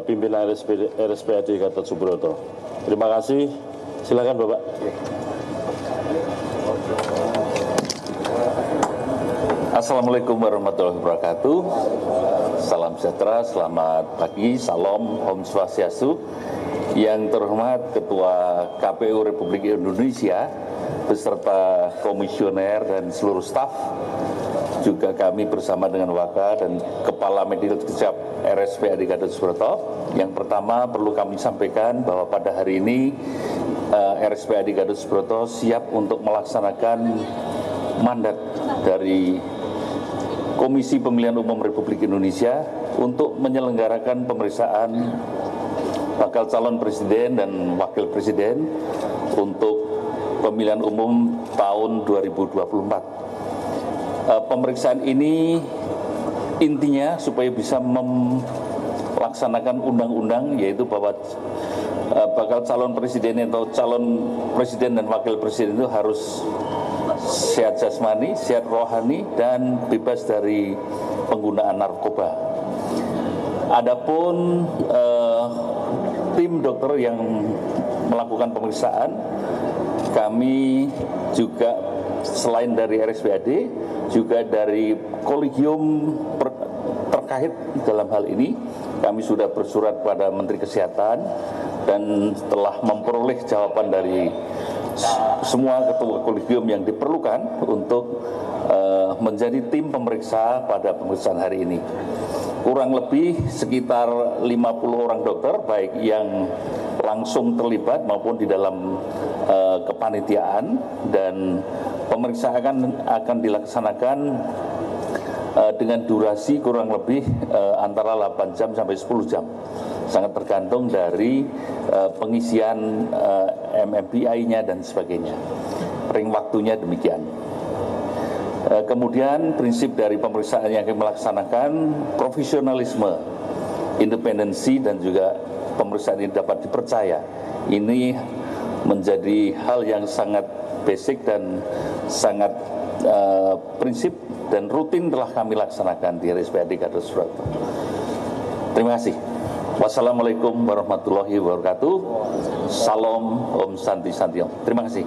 pimpinan RSPAD Gatot Subroto. Terima kasih. Silakan Bapak. Assalamualaikum warahmatullahi wabarakatuh. Salam sejahtera, selamat pagi, salam, Om Swastiastu. Yang terhormat Ketua KPU Republik Indonesia beserta komisioner dan seluruh staf, juga kami bersama dengan Waka dan Kepala Medikal Kecap RSPAD Gatot Subroto. Yang pertama perlu kami sampaikan bahwa pada hari ini RSPAD Gatot Subroto siap untuk melaksanakan mandat dari Komisi Pemilihan Umum Republik Indonesia untuk menyelenggarakan pemeriksaan bakal calon presiden dan wakil presiden untuk pemilihan umum tahun 2024. Pemeriksaan ini intinya supaya bisa melaksanakan undang-undang, yaitu bahwa bakal calon presiden atau calon presiden dan wakil presiden itu harus sehat jasmani, sehat rohani, dan bebas dari penggunaan narkoba. Adapun tim dokter yang melakukan pemeriksaan, kami juga selain dari RSPAD, juga dari kolegium terkait dalam hal ini, kami sudah bersurat pada Menteri Kesehatan dan telah memperoleh jawaban dari semua ketua kolegium yang diperlukan untuk menjadi tim pemeriksa pada pemeriksaan hari ini. Kurang lebih sekitar 50 orang dokter, baik yang langsung terlibat maupun di dalam kepanitiaan, dan pemeriksaan akan dilaksanakan dengan durasi kurang lebih antara 8 jam sampai 10 jam. Sangat tergantung dari pengisian MMPI-nya dan sebagainya. Ring waktunya demikian. Kemudian prinsip dari pemeriksaan yang kami melaksanakan, profesionalisme, independensi, dan juga pemeriksaan ini dapat dipercaya. Ini menjadi hal yang sangat basic dan sangat prinsip dan rutin telah kami laksanakan di RSPAD Gatot Subroto. Terima kasih. Wassalamualaikum warahmatullahi wabarakatuh. Salam, Om Santi Santiom. Terima kasih.